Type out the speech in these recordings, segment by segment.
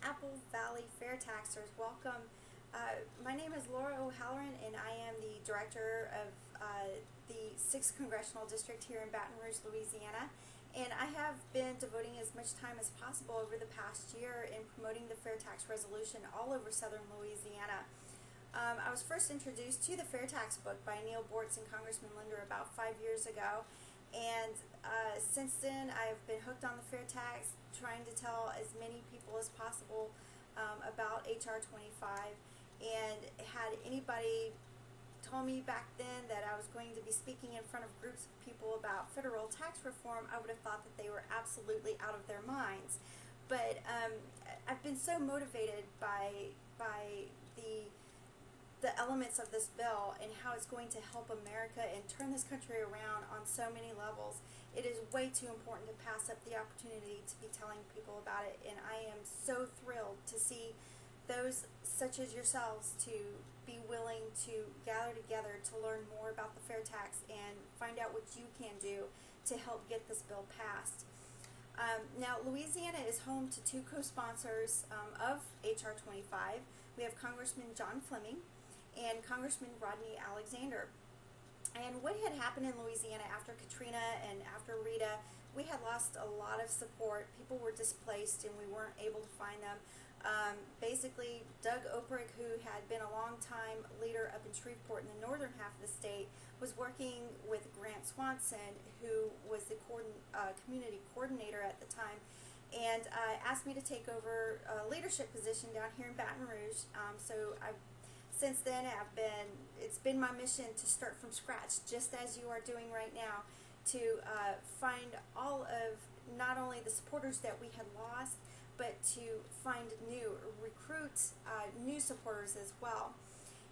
Apple Valley FairTaxers. Welcome. My name is Laura O'Halloran, and I am the director of the 6th Congressional District here in Baton Rouge, Louisiana. And I have been devoting as much time as possible over the past year in promoting the FairTax resolution all over southern Louisiana. I was first introduced to the FairTax book by Neil Bortz and Congressman Linder about 5 years ago. And since then, I've been hooked on the FairTax, trying to tell as many people as possible about HR 25. And had anybody told me back then that I was going to be speaking in front of groups of people about federal tax reform, I would have thought that they were absolutely out of their minds. But I've been so motivated by the elements of this bill and how it's going to help America and turn this country around on so many levels. It is way too important to pass up the opportunity to be telling people about it, and I am so thrilled to see those such as yourselves to be willing to gather together to learn more about the FairTax and find out what you can do to help get this bill passed. Now, Louisiana is home to two co-sponsors of HR 25. We have Congressman John Fleming and Congressman Rodney Alexander. And what had happened in Louisiana after Katrina and after Rita, we had lost a lot of support. People were displaced and we weren't able to find them. Basically, Doug Oprich, who had been a long-time leader up in Shreveport in the northern half of the state, was working with Grant Swanson, who was the community coordinator at the time, and asked me to take over a leadership position down here in Baton Rouge. Since then, it's been my mission to start from scratch, just as you are doing right now, to find all of not only the supporters that we had lost, but to recruit new supporters as well.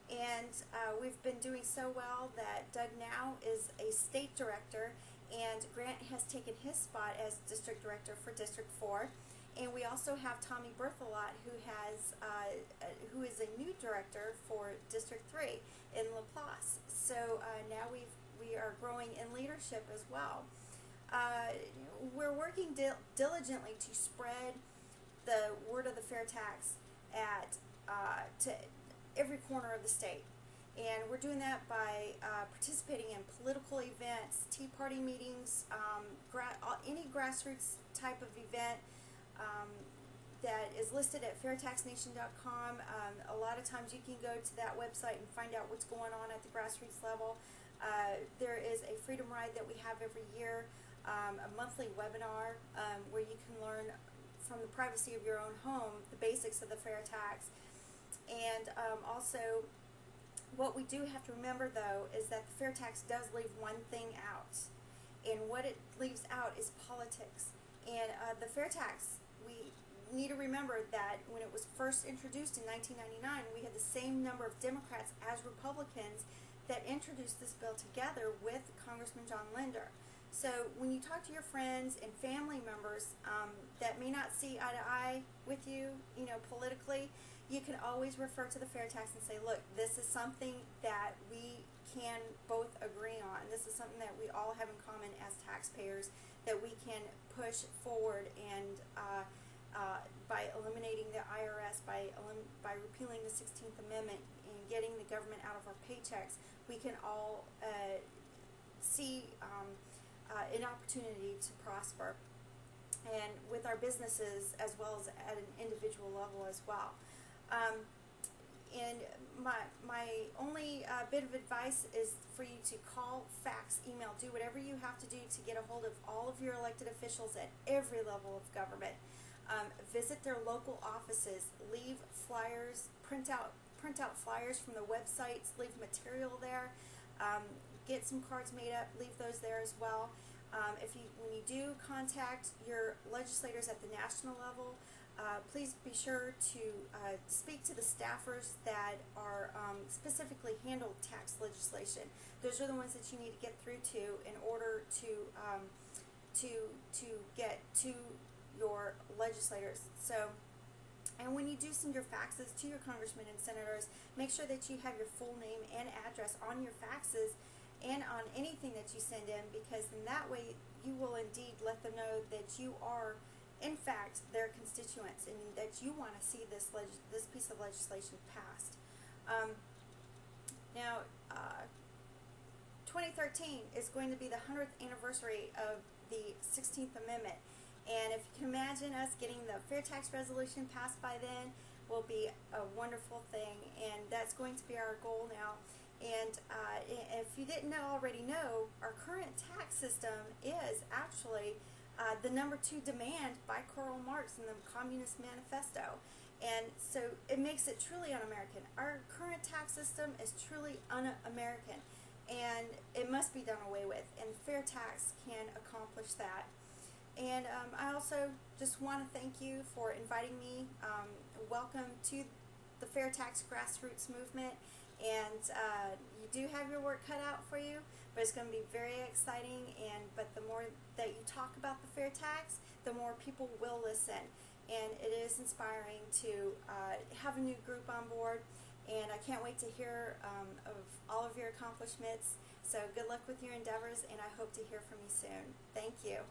And we've been doing so well that Doug now is a state director, and Grant has taken his spot as district director for District 4. And we also have Tommy Berthelot, who is a new director for District 3 in Laplace. So now we are growing in leadership as well. We're working diligently to spread the word of the FairTax to every corner of the state. And we're doing that by participating in political events, Tea Party meetings, any grassroots type of event that is listed at fairtaxnation.com. A lot of times you can go to that website and find out what's going on at the grassroots level. There is a Freedom Ride that we have every year, a monthly webinar where you can learn from the privacy of your own home the basics of the FairTax. And also, what we do have to remember, though, is that the FairTax does leave one thing out. And what it leaves out is politics. And the FairTax, we need to remember that when it was first introduced in 1999, we had the same number of Democrats as Republicans that introduced this bill together with Congressman John Linder. So when you talk to your friends and family members that may not see eye to eye with you, politically, you can always refer to the FairTax and say, look, this is something that we can both agree on. This is something that we all have in common as taxpayers that we can push forward, and by eliminating the IRS, by repealing the 16th Amendment and getting the government out of our paychecks, we can all see an opportunity to prosper, and with our businesses as well as at an individual level as well. And my only bit of advice is for you to call, fax, email, do whatever you have to do to get a hold of all of your elected officials at every level of government. Visit their local offices, leave flyers, print out flyers from the websites, leave material there, get some cards made up, leave those there as well. When you do contact your legislators at the national level, please be sure to speak to the staffers that are specifically handle tax legislation. Those are the ones that you need to get through to in order to get to your legislators. So, and when you do send your faxes to your congressmen and senators, make sure that you have your full name and address on your faxes and on anything that you send in, because in that way you will indeed let them know that you are in fact, their constituents, and that you want to see this piece of legislation passed. Now, 2013 is going to be the 100th anniversary of the 16th Amendment, and if you can imagine us getting the FairTax resolution passed by then, will be a wonderful thing, and that's going to be our goal now. And if you didn't already know, our current tax system is actually the #2 demand by Karl Marx in the Communist Manifesto. And so it makes it truly un-American. Our current tax system is truly un-American, and it must be done away with, and FairTax can accomplish that. And I also just want to thank you for inviting me. Welcome to the FairTax grassroots movement, and you do have your work cut out for you, but it's going to be very exciting. But the more that you talk about the FairTax, the more people will listen, and it is inspiring to have a new group on board. And I can't wait to hear of all of your accomplishments. So good luck with your endeavors, and I hope to hear from you soon. Thank you.